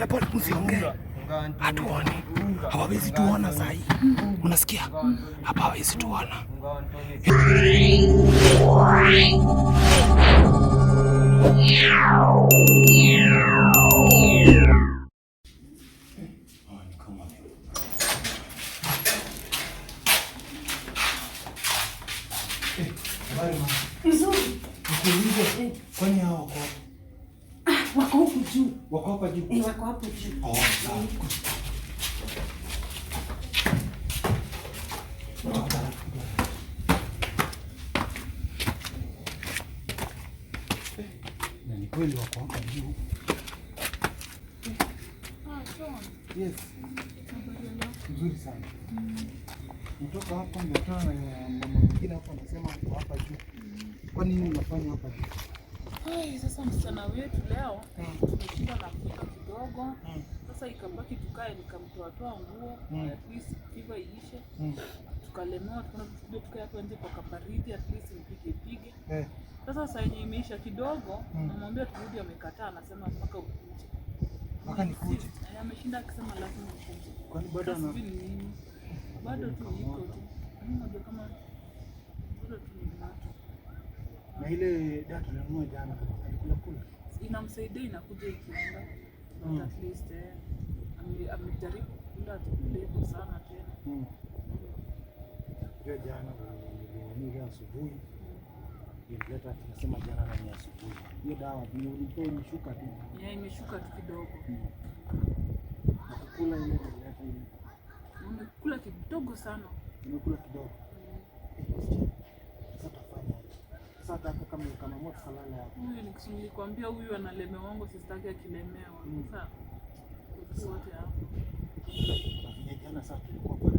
Pole msiongee. Hatuoni. Hawawezi tuona sahi. Unasikia? Hapa hawawezi tuona. Kwani hao wako huku juu. Wako hapa juu? Wako hapo juu. Oh, sawa. Ni kweli wako hapa juu. Yes. Nzuri sana. Nitoka hapa nimetoka na mama mwingine hapa anasema wako hapa juu. Kwa nini unafanya hapa juu? Sasa msichana wetu leo tumeshinda na kula kidogo. Sasa ikabaki tukae nikamtoa nguo at least fever iishe. Tukalemewa tukae hapo nje kwa kabaridi at least nipige. Sasa sasa yenye imeisha kidogo namwambia turudi, amekataa, anasema mpaka ukuje. Mpaka nikuje. Ameshinda akisema lazima ukuje. Kwani bado ana bado tu iko tu. Unajua kama bado tu ni watu. Na ile data tulinunua jana kula inamsaidia, inakuja ikienda at least amejaribu kula tu sana tena. Ndio jana ni asubuhi nilileta, tunasema jana ni asubuhi. Hiyo dawa nilipea imeshuka tu. Imeshuka tu kidogo. Nakula ile nilileta ile. Nimekula kidogo sana. Nimekula kidogo. Sasa hapo kama moto salala hapo. Huyu nilikwambia huyu analemewa wangu, sistaki akilemewa. Sasa wote hapo. Jana sasa tulikuwa kwa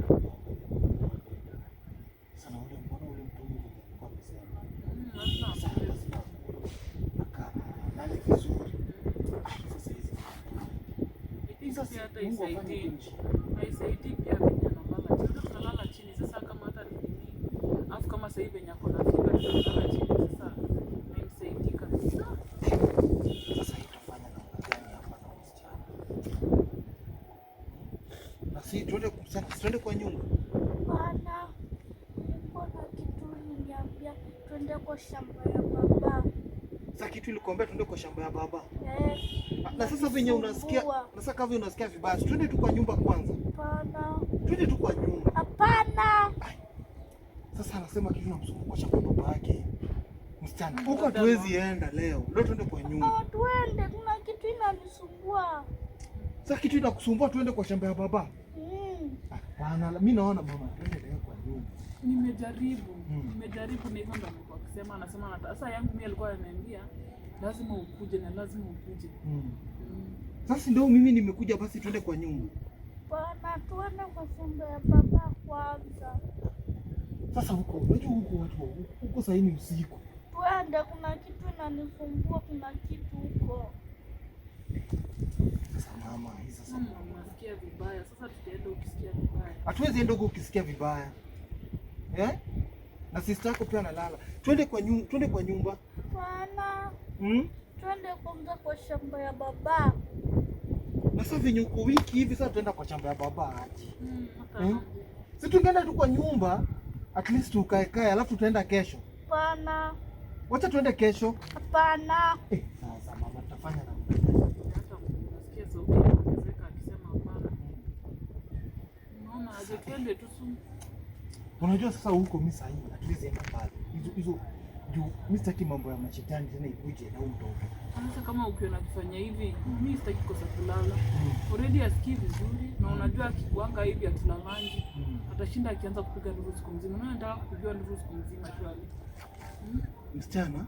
sana ule mbona ule mtu yule alikuwa amesema. Sasa nani vizuri. Sasa hizi hata isaidii. Haisaidii pia vijana mama. Tunalala chini sasa kama hata ni nini. Alafu kama sasa hivi nyako na fiba tunalala chini sasa. Haisaidii kabisa. Sasa itafanya namna gani hapa na msichana? Basi tuende kwa nyumba. Bana. Kuna kitu niliambia tuende kwa shamba ya baba. Sasa kitu ilikuambia tuende kwa shamba ya baba. Na sasa venye unasikia, sasa kama unasikia vibaya, twende tu kwa nyumba kwanza. Hapana. Twende tu kwa nyumba. Hapana. Sasa anasema kitu namsumbua kwa shamba baba yake. Msichana, huko hatuwezi enda leo. Leo twende kwa nyumba. Twende, kuna kitu inanisumbua. Sasa kitu inakusumbua twende kwa shamba ya baba? Hapana, mimi naona mama twende leo kwa nyumba. Nimejaribu na hivyo ndo amekuwa akisema, anasema sasa yangu mimi alikuwa ananiambia lazima ukuje na lazima ukuje. Sasa ndio mimi nimekuja, basi twende kwa nyumba. Bana, tuende kwa shamba ya baba kwanza. Sasa huko, unajua huko watu huko sasa ni usiku. Twende, kuna kitu inanisumbua, kuna kitu huko. Sasa mama, sasa unasikia vibaya. Sasa tutaenda ukisikia vibaya. Hatuwezi enda huko ukisikia vibaya. Na sister yako pia analala. Twende kwa nyumba. Bana. Twende kwanza kwa shamba ya baba. Na sasa venye uko wiki hivi sasa tuenda kwa shamba ya baba aje. Si tungeenda tu kwa nyumba at least tukae alafu tuenda kesho. Hapana. Wacha tuende kesho. Hapana. Sasa mama tutafanya na hata unasikia sauti inaongezeka akisema hapana. Unaona aje twende tu. Unajua sasa huko mimi sasa hivi at least enda pale. Hizo juu mimi sitaki mambo ya mashetani tena ikuje na mtoto. Sasa kama ukiona kufanya hivi, mimi sitaki kosa kulala. Already asikii vizuri na unajua akiwanga hivi atilamangi. Atashinda akianza kupiga nduru siku mzima. Mimi nataka kupiga nduru siku mzima shwari. Msichana,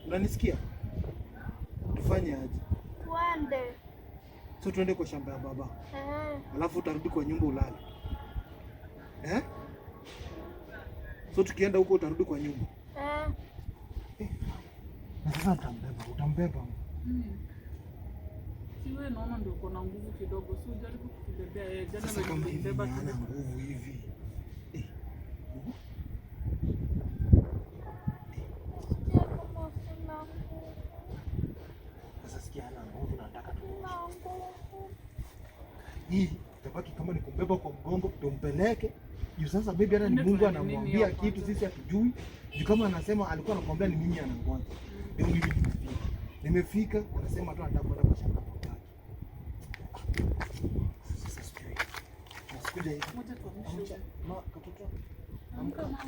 unanisikia? Tufanye aje? Twende. So tuende kwa shamba ya baba. Alafu utarudi kwa nyumba ulale. So tukienda huko utarudi kwa nyumba. Na sasa utambeba. Si wewe naona ndio uko na nguvu kidogo. Si ujaribu kutubebea yeye. Jana Sasa kama hivi nilibeba hana nguvu hivi. Sasa sikia hana nguvu, nataka tu. Hii itabaki kama ni kumbeba kwa mgongo tumpeleke. Juu sasa bibi hata ni Mungu anamwambia kitu sisi hatujui. Juu kama anasema alikuwa anakuambia ni mimi anangoja. Ndio mimi nimefika, unasema tu anataka kwenda kwa shamba kwa. Sasa sijui. Nasikuja hivi. Moja kwa mwisho. Katoto. Amka mama.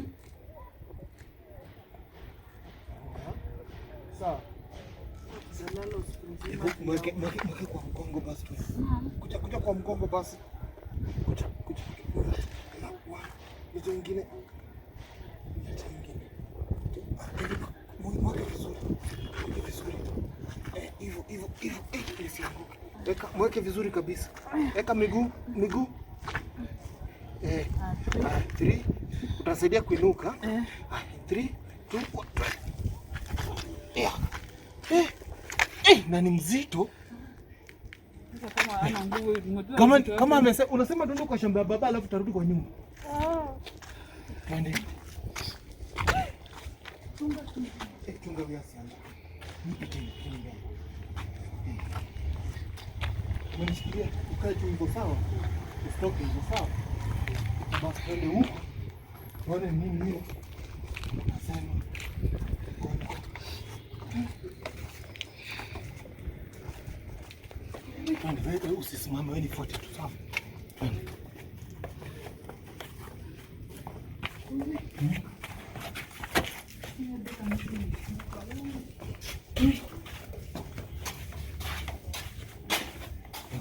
Sawa. Zalalo usiku mzima. Mweke kwa mgongo basi. Kuja kwa mgongo basi. Kuja. Hizo nyingine. Mweke vizuri. Hivyo. Isianguke. Mweke vizuri kabisa. Weka miguu. 3. Utasaidia kuinuka. 3, 2, 1. Na ni mzito. Kama ana nguvu Kama amesema unasema tuende kwa shamba ya baba alafu tarudi kwa nyumba. Twende. Chunga viazi yangu. Nipite mbele. Umenishikilia ukae tu hivyo sawa? Usitoke hivyo sawa? Basi twende huko. Tuone nini hiyo. Nasema. Twende, usisimame, wewe nifuate tu sawa? Twende.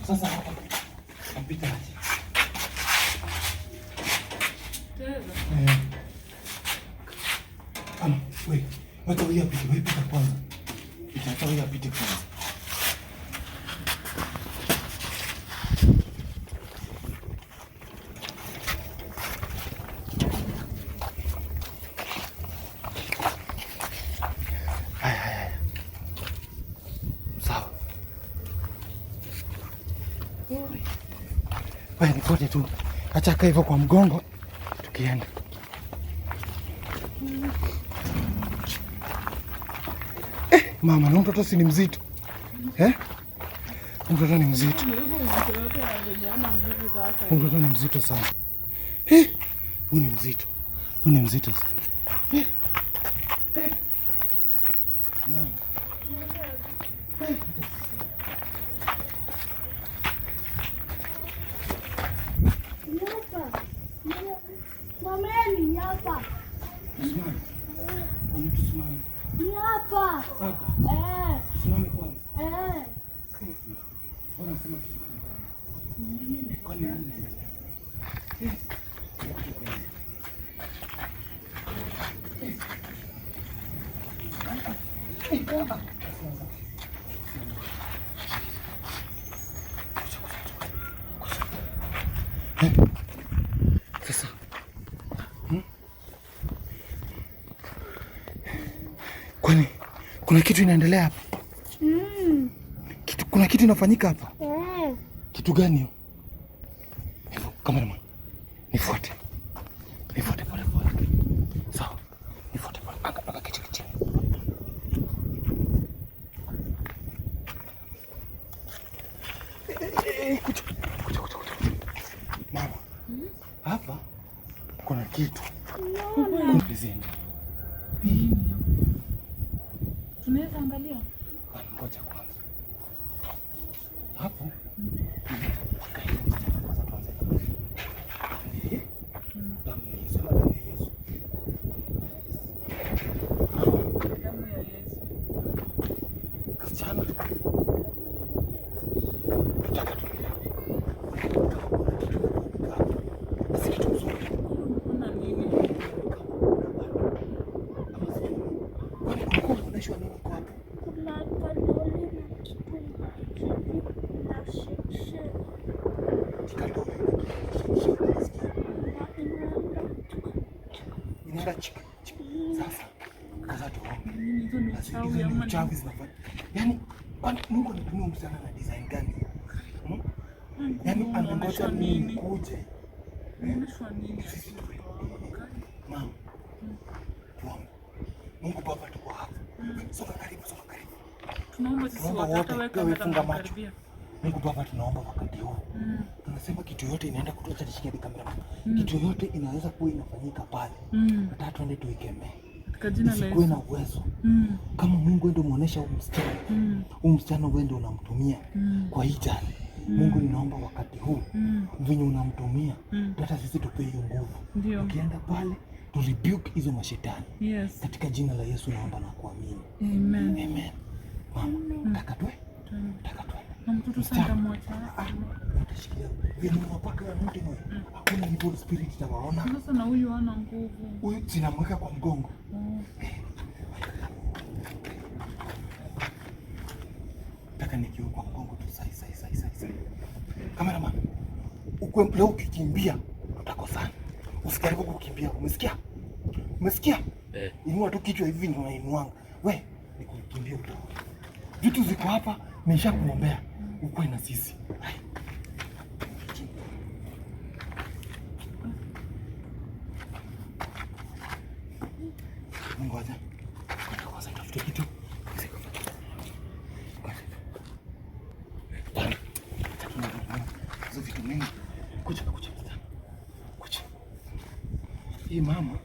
Sasa hapa napita aje? Wewe, wacha wewe apite kwanza. Wacha wewe apite kwanza. Wewe nipote tu. Acha kaa hivyo kwa mgongo. Tukienda. Mama, na mtoto si ni mzito. Mtoto ni mzito. Mtoto ni mzito sana. Huyu ni mzito sana. Mama. Mameni hapa. Usimame. Kwa nini tusimame? Ni hapa. Hapa. Tusimame kwanza. Mbona unasema tusimame kwanza? Kwa nini? Sasa. Kwani kuna kitu inaendelea hapa? Kuna kitu inafanyika hapa? Kitu gani hiyo? Hivyo, cameraman. Nifuate pole. Sawa. Nifuate pole. Anga kitu chini. Kuja. Mama. Hapa kuna kitu. Kumalizeni. Tunaweza angalia. Ngoja kwanza. Hapo. Damu ya Yesu. Kasichana. Tutaka tulia. Basi kitu mzuri. Kuna nini? Kwani kulikuwa unaonyeshwa nini kwa hapo? Kuna kadoli na kitu na shikishe. Inaenda chika. Sasa kaza tuombe. Hizo ni uchawi ama uchawi zinafanya. Yaani Mungu anatumia msichana na design gani? Yaani anangoja nini kuje? Unaonyeshwa nini? Mama. Mungu Baba tuko hapa. Soka karibu. Tunaomba sisi watoto wetu wafunga macho. Mungu Baba tunaomba wakati huu. Tunasema kitu yote inaenda kutoka chini ya kamera. Kitu yote inaweza kuwa inafanyika pale. Nataka tuende tuikemee. Katika jina la Yesu. Usikuwe na uwezo. Kama Mungu ndio muonesha msichana. Msichana wewe ndio unamtumia kwa hii jana. Mungu ninaomba wakati huu venye unamtumia hata sisi tupe hiyo nguvu. Ukienda pale to rebuke hizo mashetani. Yes. Katika jina la Yesu naomba na kuamini. Amen. Mama, taka tu. Na mtoto sasa mmoja. Utashikilia. Vile unapaka ya mtu mmoja. Hakuna evil spirit itawaona. Sasa na huyu hana nguvu. Huyu sinamweka kwa mgongo. Taka nikiwa kwa mgongo tu sai. Kameraman. Leo ukikimbia utakosana. Usikaribu kukimbia. Umesikia? Inua tu kichwa hivi ndio unainuanga. We, nikukimbia tu. Vitu ziko hapa, nimeshakuombea. Uko na sisi. Mungu aje. Kwanza tafute kitu. Hizo vitu mingi. Kuja. Hii mama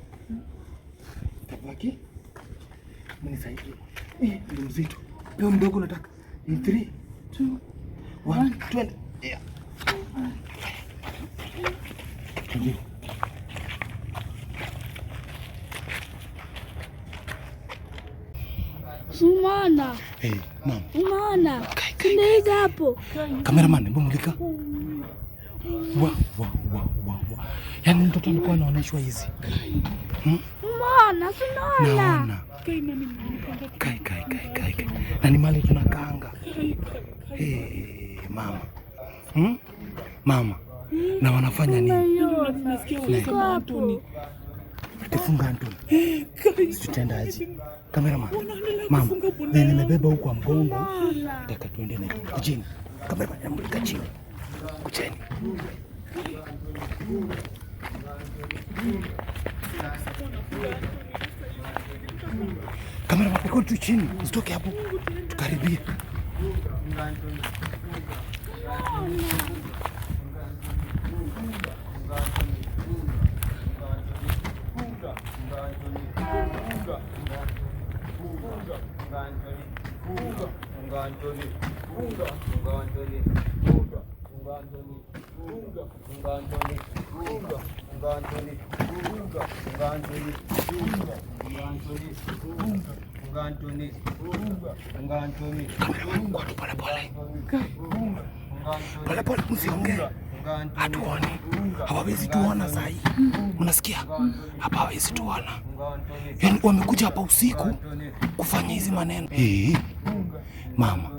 tabaki mnisaidie. Ndio mzito. Peo mdogo nataka. 3 2 1 12. Yeah. Sumana. Mama. Umeona? Ndio hapo. Cameraman, hebu mulika. Wa. Yaani mtoto alikuwa anaonyeshwa hizi. Umeona? Tunaona. Kai. Na ni mali tunakaanga. Mama. Mama. Na wanafanya nini? Tunasikia Antoni. Tufunga Antoni. Tutaenda aje? Cameraman. Mama, nimebeba huko kwa mgongo. Nataka tuende na chini. Cameraman, namulika chini. Kucheni. Kamera mapeko tu chini, usitoke hapo. Tukaribie. Pole, msiongee. Hatuoni. Hawawezi tuona saa hii. Unasikia? Hapa hawawezi tuona. Yaani wamekuja hapa usiku kufanya hizi maneno. Mama.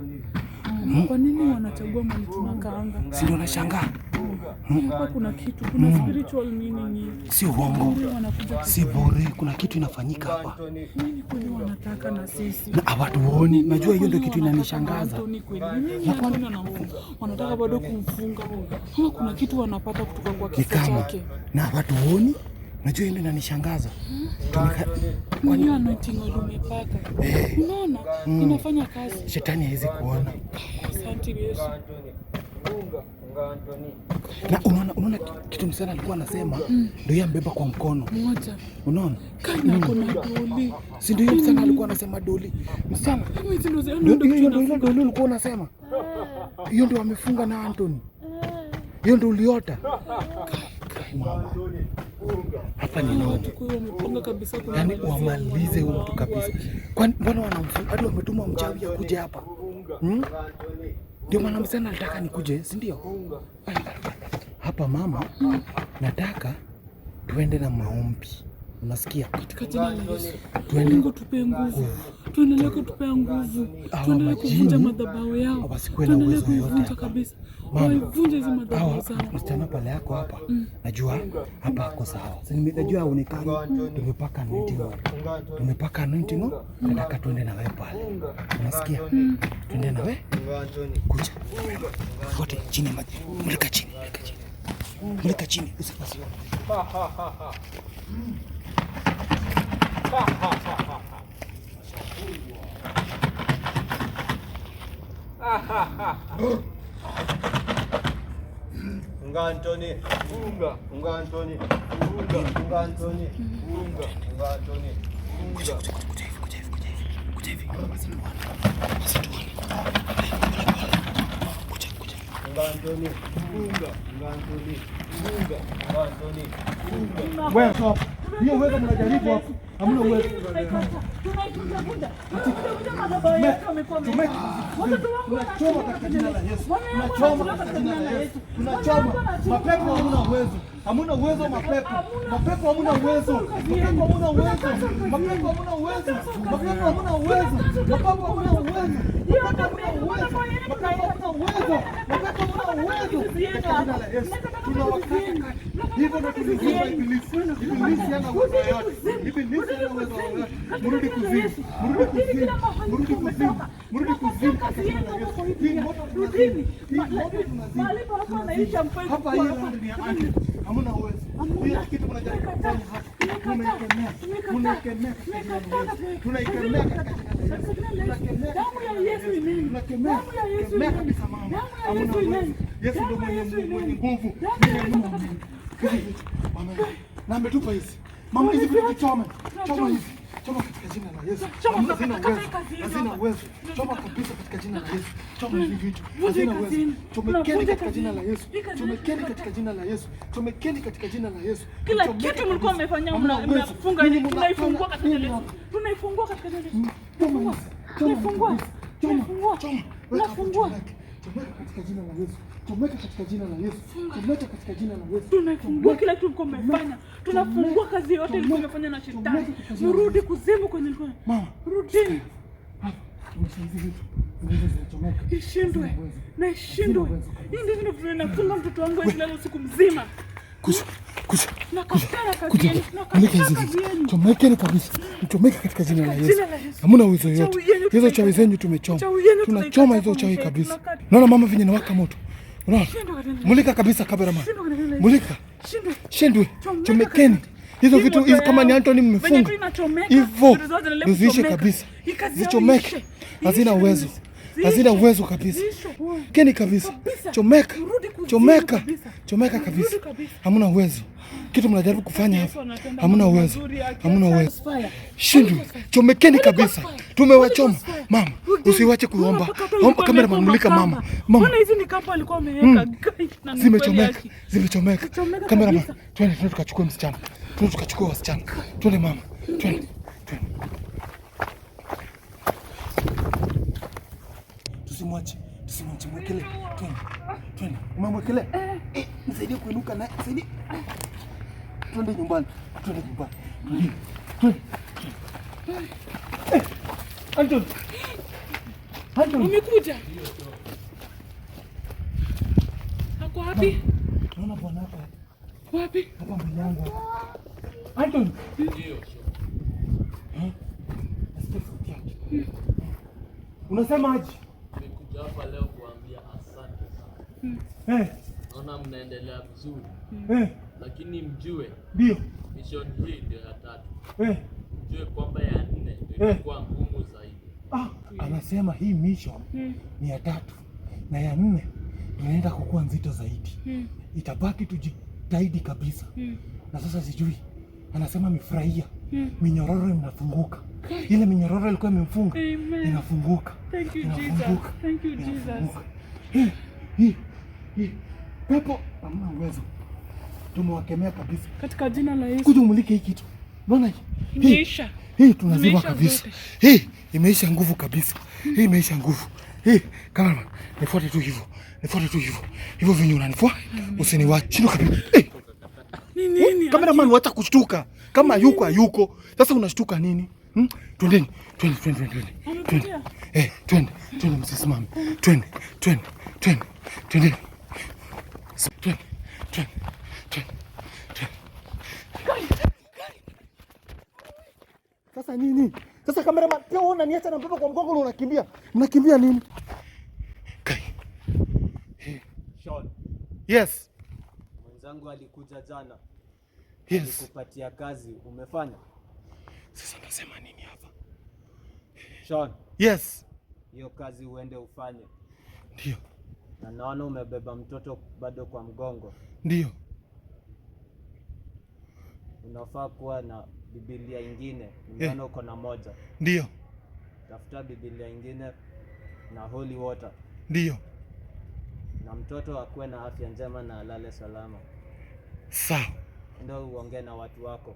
Kwa nini wanachagua mali tunakaanga? Si ndio nashangaa? Hapa kuna kitu, kuna spiritual meaning. Si uongo. Si bure, kuna kitu inafanyika hapa. Nini kweli wanataka na sisi? Na hawatuoni. Najua hiyo ndio kitu inanishangaza. Wanataka bado kumfunga. Kuna kitu wanapata kutoka kwa kifo chake. Na hawatuoni. Najua hiyo ndio inanishangaza. Kwa hiyo anointing umepaka. Unaona? Inafanya kazi. Shetani hawezi kuona. Asante Yesu. Na unaona kitu msana alikuwa anasema ndio yeye mbeba kwa mkono. Mmoja. Unaona? Kana kuna doli. Si ndio yeye msana alikuwa anasema doli. Msana. Ndio ulikuwa unasema. Hiyo ndio amefunga na Antoni. Hiyo ndio uliota. Hapa ni nani? Yaani wamalize huyo mtu kabisa. Kwani mbona wanamfunga? Hadi wametuma mchawi akuje hapa. Ndio maana msana alitaka nikuje, si ndio? Hapa mama, nataka tuende na maombi. Unasikia? Katika jina la Yesu. Mungu tupe nguvu. Tuendelee kutupea nguvu. Tuendelee kuvunja madhabahu yao. Tuendelee kuivunja kabisa. Waivunje hizo madhabahu zao. Msichana pale yako hapa. Najua hapa hako sawa. Najua haonekani. Tumepaka anointing. Nataka tuende na wewe pale. Unasikia? Tuende na wewe. Kuja. Wote chini maji. Mulika chini. Mulika chini. Usipasi. Unga Anthony, unga Anthony, unga Anthony, unga Anthony, unga. Kuja hivi. Unga Anthony, unga. Wewe stop. Hiyo wewe mnajaribu hapo. Hamna uwezo. Tunachoma katika jina la Yesu. Tunachoma. Mapepo hamna uwezo. Hamna uwezo mapepo. Mapepo hamna uwezo. Mapepo hamna uwezo. Mapepo hamna uwezo. Mapepo hamna uwezo. Mapepo hamna uwezo. Jina la Yesu. Tunawakata. Hivyo ndio tuliziba ibilisi. Ibilisi hana uwezo yote. Ibilisi hana uwezo yote. Mrudi kuzimu. Hii moto tunazima. Hapa hii ni ya ardhi. Hamna uwezo. Hii kitu mnajaribu kufanya hapa. Tunaikemea katika jina la Yesu. Tunaikemea katika jina la Yesu. Damu ya Yesu imeni. Tunakemea kabisa mama. Hamna uwezo. Yesu ndio mwenye nguvu. Na ametupa hizi. Mama hizi vitu choma hizi. Choma katika jina la Yesu. Hazina uwezo. Choma kabisa katika jina la Yesu. Choma hivi vitu. Hazina uwezo. Chomekeni katika jina la Yesu. Chomekeni katika jina la Yesu. Chomekeni katika jina la Yesu. Kila kitu mlikuwa mmefanya mnafunga hivi. Tunaifungua katika jina la Yesu. Tunaifungua katika jina la Yesu. Tunaifungua. Tunafungua. Chomeka katika jina la Yesu. Chomeka katika jina la Yesu. Chomeka katika jina la Yesu. Tunafungua kila kitu mlikuwa mmefanya. Tunafungua kazi yote ilikuwa imefanya na shetani. Mrudi kuzimu kwenye ilikuwa. Mama, rudini. Umeshaanza vitu. Nguvu zinachomeka. Ishindwe. Na ishindwe. Hii ndio vitu vinafunga mtoto wangu asilale usiku mzima. Kuja. Nakatana kazi yenu. Chomekeni kabisa. Chomeka katika jina la Yesu. Hamna uwezo yote. Hizo chawi zenyu tumechoma. Tunachoma hizo chawi kabisa. Unaona mama vinyo nawaka moto. Unaona? Mulika kabisa cameraman. Mulika. Shindwe. Chomekeni. Hizo vitu hizi kama ni Anthony mmefunga. Hivyo. Niziishe kabisa. Zichomeke. Hazina uwezo kabisa. Keni kabisa. Chomeka kabisa. Hamna uwezo. Kitu mnajaribu kufanya hapa. Hamna uwezo. Shindwe. Chomekeni kabisa. Tumewachoma. Mama, usiwache kuomba. Omba kamera mamulika mama. Mbona hizi ni kamba alikuwa ameweka? Zimechomeka. Kamera mama. Twende tukachukue msichana. Tukachukua wasichana. Twende mama. Twende. Tusimwache mwekele. Twende. Umemwekele? Nisaidie kuinuka na nisaidie. Twende nyumbani. Twende. Anthony. Umekuja? Ako wapi? Naona bwana hapa. Wapi? Hapa mbele yangu. Anthony. Ndio. Nasikia sauti yake. Unasema aje? Nimekuja hapa leo kuambia asante sana. Naona mnaendelea vizuri. Lakini mjue. Ndio. Mission hii ndio ya 3. Mjue kwamba ya 4 ndio itakuwa ngumu zaidi. Anasema hii mission ni ya 3 na ya 4 inaenda kukuwa nzito zaidi. Itabaki tujitahidi kabisa. Na sasa sijui. Anasema mifurahia. Minyororo inafunguka. Ile minyororo ilikuwa imemfunga inafunguka. Thank you Jesus. Hii. Pepo hamna uwezo. Tumewakemea kabisa. Katika jina la Yesu. Kuja umulike hii kitu. Unaona hii? Hii tunaziba kabisa. Hii imeisha nguvu kabisa. Hii kama nifuate tu hivyo. Hivyo vinyo unanifuata. Usiniwache. Shindwa kabisa. Nini? Cameraman wacha kushtuka. Kama yuko hayuko. Sasa unashtuka nini? Twendeni. Twende msisimame. Twende. Sasa nini? Sasa cameraman, pia wewe unaniacha na mtoto kwa mgongo na unakimbia. Mnakimbia nini? Sean. Yes. Mwenzangu alikuja jana. Yes. Alikupatia kazi, umefanya? Sasa nasema nini hapa? Sean. Yes. Hiyo kazi uende ufanye. Ndio. Na naona umebeba mtoto bado kwa mgongo. Ndio. Unafaa kuwa na Biblia ingine. Nimeona uko na moja. Ndio. Tafuta Biblia ingine na holy water. Ndio. Na mtoto akuwe na afya njema na alale salama. Sawa. Ndio uongee na watu wako.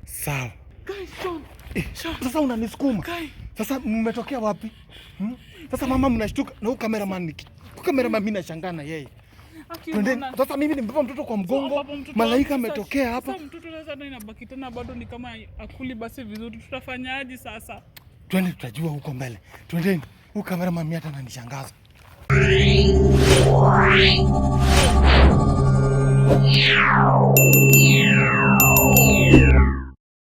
Sawa. Sasa unanisukuma. Sasa mmetokea wapi? Sasa mama mnashtuka na huyu cameraman mimi nashangaa na yeye. Sasa mimi nimebeba mtoto kwa mgongo. Malaika ametokea hapa. Sasa mtoto sasa ndio inabaki tena bado ni kama akuli basi vizuri. Tutafanyaje sasa? Twende tutajua huko mbele. Twendeni. Huyu cameraman mimi hata ananishangaza. Yeah.